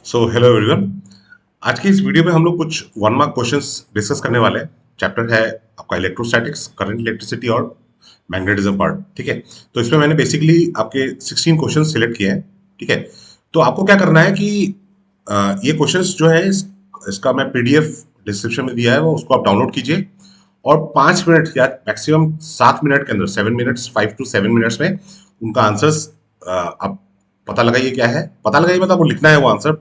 So hello everyone. आज की इस वीडियो में हम लोग कुछ वन मार्क क्वेश्चंस डिस्कस करने वाले हैं। चैप्टर है आपका इलेक्ट्रोस्टैटिक्स, करंट, इलेक्ट्रिसिटी और मैग्नेटिज्म पार्ट। ठीक है, तो इसमें मैंने बेसिकली आपके 16 क्वेश्चंस सिलेक्ट किए हैं। ठीक है, तो आपको क्या करना है कि ये क्वेश्चंस जो है इसका मैं पीडीएफ डिस्क्रिप्शन में दिया है, वो उसको आप डाउनलोड कीजिए और 5 मिनट या मैक्सिमम 7 मिनट के अंदर, 7 मिनट्स, 5 to 7 मिनट्स में उनका आंसर्स आप पता लगाइए। क्या है पता लगाइए मतलब आपको लिखना है वो आंसर।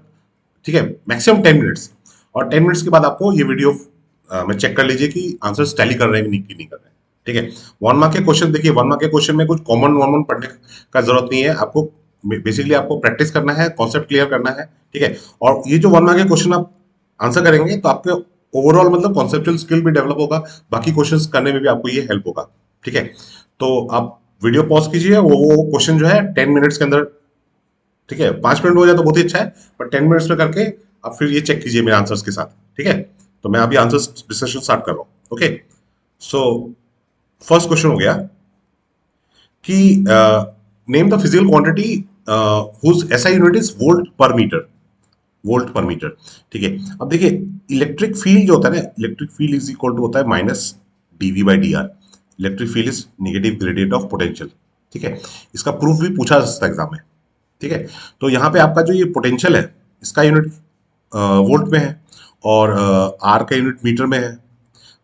ठीक है, मैक्सिमम 10 मिनट्स। और 10 मिनट्स के बाद आपको ये वीडियो में चेक कर लीजिए कि आंसर टैली कर रहे हैं कि नहीं कर रहे हैं। ठीक है, वन मार्क के क्वेश्चन देखिए, वन मार्क के क्वेश्चन में कुछ कॉमन वॉमन पढ़ने का जरूरत नहीं है आपको। बेसिकली आपको प्रैक्टिस करना है, कॉन्सेप्ट क्लियर करना है। ठीक है, और ये जो वन मार्क के क्वेश्चन आप आंसर करेंगे तो आपके ओवरऑल मतलब कॉन्सेप्चुअल स्किल भी डेवलप होगा, बाकी क्वेश्चंस करने में भी आपको ये हेल्प होगा। ठीक है, तो आप वीडियो पॉज कीजिए, वो क्वेश्चन जो है 10 मिनट्स के अंदर, ठीक है, 5 मिनट में हो जाए तो बहुत ही अच्छा है, पर 10 मिनट्स में करके आप फिर ये चेक कीजिए मेरे आंसर्स के साथ। ठीक है, तो मैं अभी आंसर्स डिस्कशन स्टार्ट कर रहा हूँ। ओके, सो फर्स्ट क्वेश्चन हो गया कि name the physical quantity whose SI unit is volt per metre. Volt per metre. ठीक है, अब देखिए इलेक्ट्रिक फील्ड जो होता है ना, electric field is equal to होता है minus dv by d r. Electric field is negative gradient of potential. ठीक है, इसका प्रूफ भी पूछा जा सकता है एग्जाम में। ठीक है, तो यहाँ पे आपका जो ये पोटेंशियल है इसका यूनिट वोल्ट में है और आर का यूनिट मीटर में है।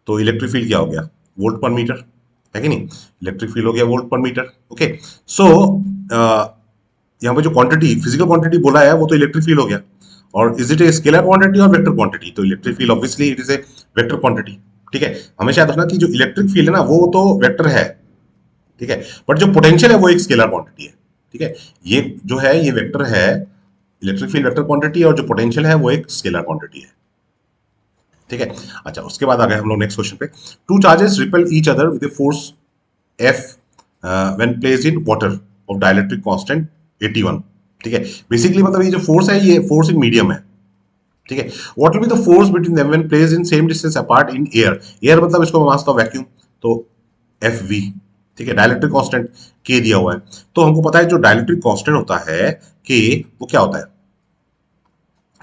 तो इलेक्ट्रिक फील्ड क्या हो गया? वोल्ट पर मीटर, है कि नहीं? इलेक्ट्रिक फील्ड हो गया वोल्ट पर मीटर। ओके, सो यहाँ पे जो क्वांटिटी, फिजिकल क्वांटिटी बोला है वो तो इलेक्ट्रिक फील्ड हो गया। और is it a scalar quantity और वेक्टर क्वांटिटी? तो electric field obviously it is a vector quantity. ठीक है, हमेशा याद रखना कि जो इलेक्ट्रिक फील्ड है ना वो तो वेक्टर है। ठीक है, बट जो पोटेंशियल है वो एक स्केलर क्वांटिटी है। ठीक है, ये जो है ये वेक्टर है, इलेक्ट्रिक फील्ड वेक्टर क्वांटिटी, और जो पोटेंशियल है वो एक स्केलर क्वांटिटी है। ठीक है, अच्छा उसके बाद आ गए हम लोग नेक्स्ट क्वेश्चन पे। Two charges repel each other with force F when placed in water of dielectric constant 81। ठीक है, बेसिकली मतलब ये जो फोर्स है ये फोर्स इन मीडियम है। ठीक है, what will be the force between them when placed in same distance apart in air? Air मतलब इसको मास ऑफ वैक्यूम, तो एफ वी। ठीक है, डाइलेक्ट्रिक कांस्टेंट के दिया हुआ है, तो हमको पता है जो डाइलेक्ट्रिक कांस्टेंट होता है के, वो क्या होता है?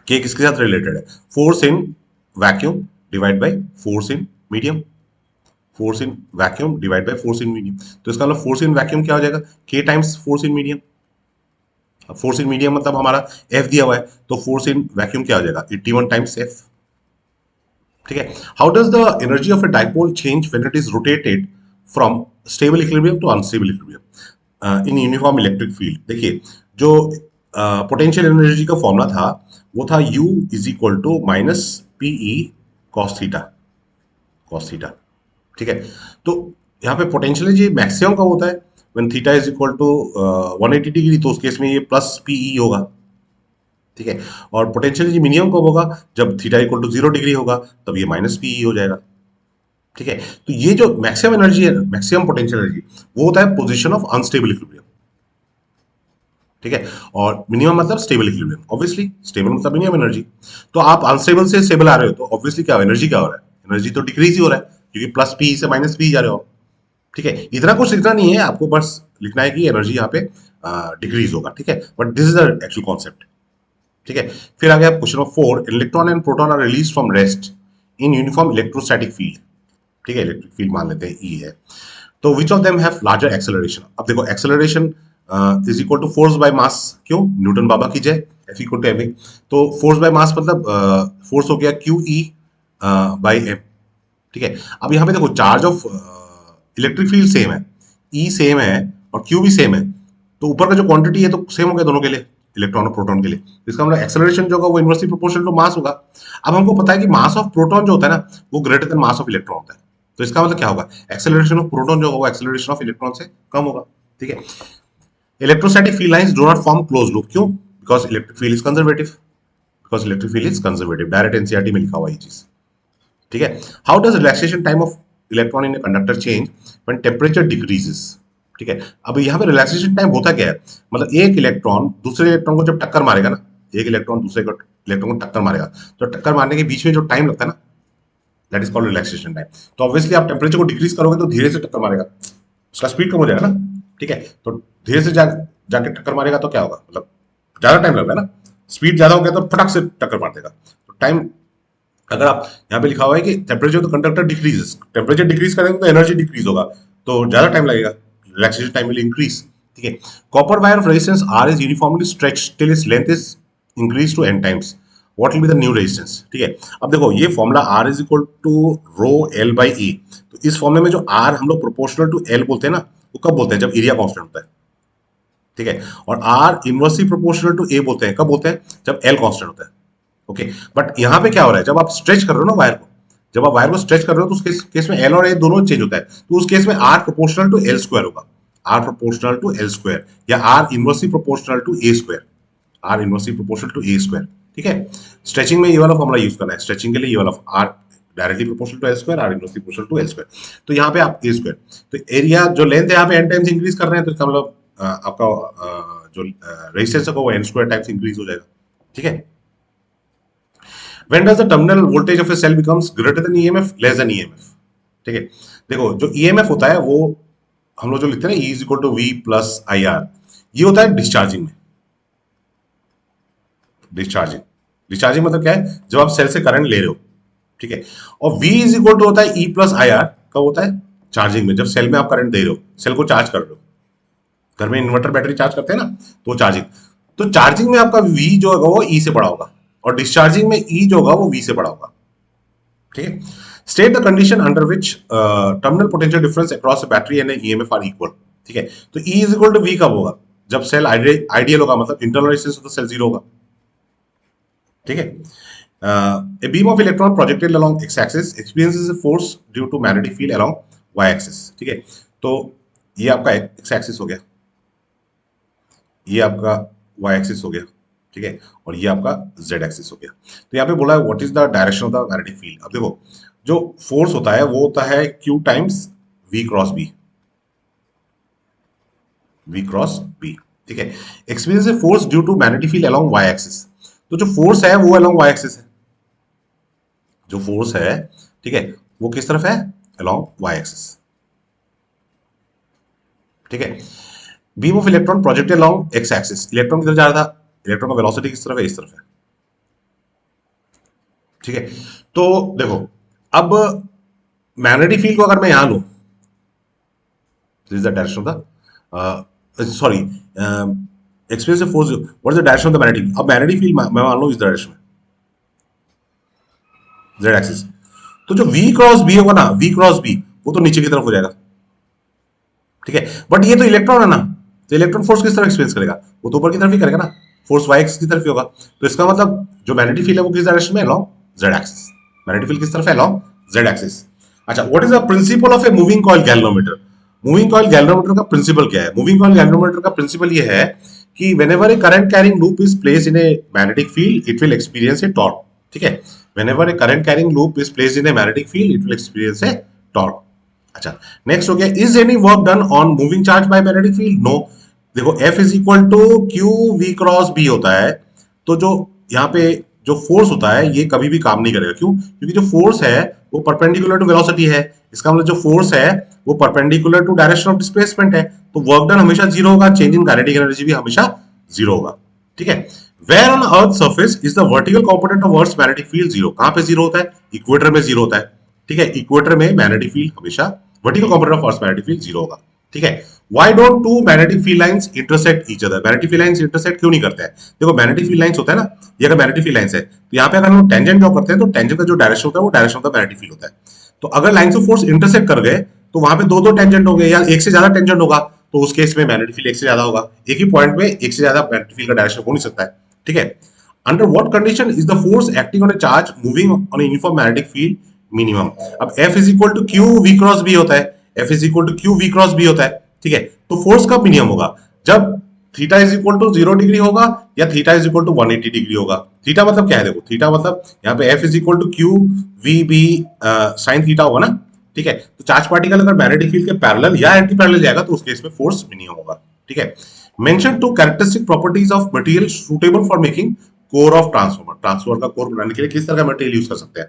के किसके साथ रिलेटेड है? Force in vacuum divide by force in medium. Force in vacuum divide by force in medium, तो इसका मतलब फोर्स इन वैक्यूम क्या हो जाएगा? के times force in medium. Force in medium मतलब हमारा एफ दिया हुआ है, तो फोर्स इन वैक्यूम क्या हो जाएगा? 81 टाइम्स एफ। ठीक है, how does the energy of a dipole change when it is rotated from stable equilibrium to unstable equilibrium in uniform electric field? देखिए जो पोटेंशियल एनर्जी का फॉर्मूला था वो था U is equal to minus PE cos theta, cos theta. ठीक है, तो यहाँ पे पोटेंशियल एनर्जी मैक्सिमम कब होता है? When theta is equal to 180 degree, तो उस केस में ये प्लस पीई होगा। ठीक है, और पोटेंशियल एनर्जी मिनिमम कब होगा? जब थीटा इक्वल टू 0 डिग्री होगा, तब ये माइनस पीई हो जाएगा। ठीक है, तो ये जो मैक्सिमम एनर्जी है, मैक्सिमम पोटेंशियल एनर्जी, वो होता है पोजीशन ऑफ अनस्टेबल इक्विलिब्रियम। ठीक है, और मिनिमम मतलब स्टेबल इक्विलिब्रियम। ऑब्वियसली स्टेबल मतलब मिनिमम एनर्जी। तो आप अनस्टेबल से स्टेबल आ रहे हो तो ऑब्वियसली क्या एनर्जी क्या हो रहा है? एनर्जी तो डिक्रीज ही हो रहा है, क्योंकि प्लस पी से माइनस पी जा रहे हो। ठीक है, इतना कुछ लिखना नहीं है आपको, बस लिखना है कि एनर्जी यहाँ पे डिक्रीज होगा। ठीक है, but this is the actual concept. ठीक है, फिर आ गया question number 4। Electron and proton are release from rest in uniform electrostatic field. ठीक है, इलेक्ट्रिक फील्ड मान लेते हैं ई है, तो which of them have larger acceleration? अब देखो acceleration is equal to force by mass. क्यों? न्यूटन बाबा की जय, F equal to m a. तो फोर्स बाय मास मतलब फोर्स हो गया क्यू ई बाई एम। ठीक है, अब यहाँ पे देखो charge of electric field same है, ई सेम है और क्यू भी सेम है, तो ऊपर का जो क्वांटिटी है तो सेम हो गया दोनों के लिए, इलेक्ट्रॉन और प्रोटॉन के लिए। तो इसका मतलब एक्सेलरेशन जो होगा वो इनवर्सली प्रोपोर्शनल टू मास होगा। अब हमको पता है कि मास ऑफ प्रोटॉन जो होता है ना वो greater then mass of electron होता है, तो इसका मतलब क्या होगा? एक्सेलरेशन ऑफ प्रोटॉन जो होगा एक्सेलरेशन ऑफ इलेक्ट्रॉन से कम होगा। ठीक है, electrostatic field lines do not form close loop. क्यों? Because electric field is conservative, because electric field is conservative, direct NCERT में लिखा हुआ ये चीज। ठीक है, how does relaxation time of electron in a conductor change when temperature decreases? ठीक है, अब यहाँ पे रिलैक्सेशन टाइम होता क्या है? मतलब एक इलेक्ट्रॉन दूसरे इलेक्ट्रॉन को जब टक्कर मारेगा ना, एक इलेक्ट्रॉन दूसरे इलेक्ट्रॉन को टक्कर मारेगा, तो टक्कर मारने के बीच में जो टाइम लगता है ना, that is called relaxation time. तो ऑब्वियसली आप टेम्परेचर को डिक्रीज करोगे तो धीरे से टक्कर मारेगा, उसका स्पीड कम हो जाएगा ना। ठीक है, तो धीरे से जाके टक्कर मारेगा तो क्या होगा? मतलब ज्यादा टाइम लगता है ना, स्पीड ज्यादा हो गया तो फटक से टक्कर मार देगा। तो टाइम, अगर आप यहाँ पे लिखा हुआ है कि temperature of the conductor decreases, temperature decrease करेंगे तो एनर्जी डिक्रीज होगा, तो ज्यादा टाइम लगेगा, रिलैक्सेशन टाइम विल इंक्रीज। ठीक है, copper wire of resistance R is uniformly stretched till its length is increase to N times, what will be the new resistance. ठीक है, अब देखो ये formula R is equal to rho L by A, तो इस फॉर्मूले में जो आर हम लोग प्रोपोर्शनल टू एल बोलते हैं ना, वो कब बोलते हैं, जब एरिया कांस्टेंट होता है। ठीक है, और आर इनवर्सली प्रोपोर्शनल टू ए बोलते हैं, कब बोलते हैं, जब एल कांस्टेंट होता है। ओके, बट यहां पे क्या हो रहा है, जब आप स्ट्रेच कर रहे हो ना वायर को, जब आप वायर को स्ट्रेच कर रहे हो तो उस केस में एल और ए दोनों चेंज होता है, तो उस केस में R proportional to L square होगा, R proportional to L square, या R inversely proportional to A square, are inversely proportional to A square. ठीक है, स्ट्रेचिंग में ये वाला फॉर्मूला यूज करना है, स्ट्रेचिंग के लिए ये वाला are directly proportional to L square, are inversely proportional to L square. तो यहाँ पे आप ए स्क्वायर, तो एरिया जो लेंथ है यहाँ पे एन टाइम्स इंक्रीज कर रहे हैं, तो इसका मतलब आपका जो रेजिस्टेंस है वो एन स्क्वायर टाइम्स इंक्रीज हो जाएगा। ठीक है, when does the terminal voltage of a cell becomes greater than EMF less than EMF। ठीक है, देखो जो EMF होता है वो हम लोग जो लिखते हैं ना, E is equal to V plus I R, ये होता है डिस्चार्जिंग में। डिस्चार्जिंग, डिस्चार्जिंग मतलब क्या है, जब आप सेल से करंट ले रहे हो। ठीक है, और V इज इक्वल टू होता है E प्लस आई आर, कब होता है, चार्जिंग में, जब सेल में आप करंट दे रहे हो, सेल को चार्ज कर रहे हो, घर में इन्वर्टर बैटरी चार्ज करते हैं ना, तो चार्जिंग, तो चार्जिंग में आपका V जो होगा वो E से बड़ा होगा, और डिस्चार्जिंग में E जो होगा वो V से बड़ा होगा। ठीक है, state the condition under which terminal potential difference across battery and EMF are equal. ठीक है, तो E is equal to V कब होगा, जब सेल आइडियल होगा, मतलब internal resistance of the cell zero होगा। ठीक है, a beam of electron projected along x axis experiences a force due to magnetic field along y axis। ठीक है, तो ये आपका x axis हो गया, ये आपका y axis हो गया। ठीक है, और ये आपका z एक्सिस हो गया। तो यहाँ पे बोला है what is the direction of the magnetic field. अब देखो जो फोर्स होता है वो होता है q times v cross b, v cross b। ठीक है, experience a force due to magnetic field along y axis, तो जो फोर्स है वो अलोंग y एक्सिस है, जो फोर्स है, ठीक है, वो किस तरफ है, अलोंग y एक्सिस। ठीक है, beam of electron projected along x axis, electron किधर जा रहा था, इलेक्ट्रॉन का वेलोसिटी किस तरफ है, इस तरफ है। ठीक है, तो देखो अब मैग्नेटिक फील्ड को अगर मैं यहां लूं, this is the direction of the sorry experience force, what is the direction of the magnetic, अब मैग्नेटिक फील्ड मैं मान लूं इस डायरेक्शन में, z एक्सिस, तो जो v क्रॉस b होगा ना, v क्रॉस b वो तो नीचे की तरफ हो जाएगा। ठीक है, बट ये तो इलेक्ट्रॉन है ना, तो इलेक्ट्रॉन फोर्स किस तरफ एक्सपीरियंस करेगा, वो तो ऊपर की तरफ ही करेगा ना, फोर्स y एक्सिस की तरफ ही होगा। तो इसका मतलब जो मैग्नेटिक फील्ड है वो किस डायरेक्शन में, along z axis, magnetic field किस तरफ है, अलोंग z एक्सिस। अच्छा, what is the principle of a moving coil galvanometer, moving coil galvanometer का प्रिंसिपल क्या है, मूविंग कॉइल गैल्वेनोमीटर का प्रिंसिपल ये है कि whenever A current carrying loop is placed in a magnetic field it will experience a torque. ठीक है, whenever A current carrying loop is placed in a magnetic field it will experience a torque. अच्छा, next हो गया, is any work done on moving charge by magnetic field, no. देखो F is equal to q v cross b होता है, तो जो यहाँ पे जो फोर्स होता है ये कभी भी काम नहीं करेगा, क्यों, क्योंकि जो फोर्स है वो परपेंडिकुलर टू वेलोसिटी है, इसका मतलब जो फोर्स है वो perpendicular to direction of displacement है, तो वर्क डन हमेशा जीरो होगा, चेंज इन काइनेटिक एनर्जी भी हमेशा जीरो होगा। ठीक है, where on earth surface is the vertical component of earth's magnetic field zero, कहां पे जीरो होता है, इक्वेटर में जीरो होता है। ठीक है, इक्वेटर में मैग्नेटिक फील्ड हमेशा, vertical component of earth's magnetic field zero होगा। ठीक है, Why don't two magnetic field lines intersect each other? Magnetic field lines intersect क्यों नहीं करते हैं? देखो magnetic field lines होता है ना, ये अगर magnetic field lines है, तो यहाँ पे अगर हम टेंजेंट ड्रॉ करते हैं तो टेंजेंट का जो डायरेक्शन होता है वो direction of the magnetic field होता है। तो अगर लाइन्स ऑफ फोर्स इंटरसेक्ट कर गए तो वहां पे दो दो टेंजेंट हो गए या एक से ज्यादा टेंजेंट होगा, तो उस केस में मैग्नेटिक फील्ड एक से ज्यादा होगा, एक ही पॉइंट में एक से ज्यादा मैग्नेटिक फील्ड का डायरेक्शन हो नहीं सकता है। ठीक है, under what condition is the force acting on a charge moving on a uniform magnetic field minimum. अब F is equal to q v cross b होता है, F is equal to q v cross b होता है। ठीक है, तो force कब minimum होगा, जब theta is equal to 0 degree होगा या theta is equal to 180 degree होगा। थीटा मतलब क्या है, देखो थीटा मतलब यहाँ पे F is equal to q v b sine theta होगा ना। ठीक है, तो चार्ज पार्टिकल अगर मैग्नेटिक फील्ड के पैरेलल या एंटी पैरेलल जाएगा तो उस केस में फोर्स मिनिमम होगा। ठीक है, mention two characteristic properties of material suitable for making core of transformer, transformer का कोर बनाने के लिए किस तरह का मटेरियल यूज कर सकते हैं,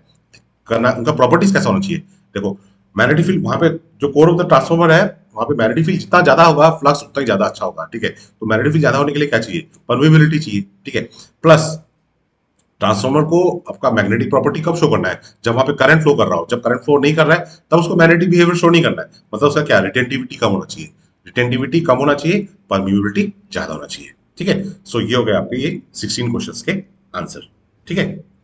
करना उनका प्रॉपर्टीज कैसा होना चाहिए। देखो मैग्नेटिक फील्ड वहां पे जो कोर ऑफ द ट्रांसफॉर्मर है वहां पे मैग्नेटिक फील्ड जितना ज्यादा होगा फ्लक्स उतना ही ज्यादा अच्छा होगा, ठीक है। तो मैग्नेटिक फील्ड ज्यादा होने के लिए क्या चाहिए, परमेबिलिटी चाहिए, ठीक है। प्लस ट्रांसफार्मर को आपका मैग्नेटिक प्रॉपर्टी कब शो करना है, जब वहां पे करंट फ्लो कर रहा हो। जब करंट फ्लो नहीं कर रहा है तब उसको मैग्नेटिक बिहेवियर शो नहीं करना है, मतलब उसका क्या, रिटेंटिविटी कम होना चाहिए। रिटेंटिविटी कम होना चाहिए, परमिबिलिटी ज्यादा होना चाहिए, ठीक है। सो ये हो गया आपके ये 16 क्वेश्चंस के आंसर, ठीक है।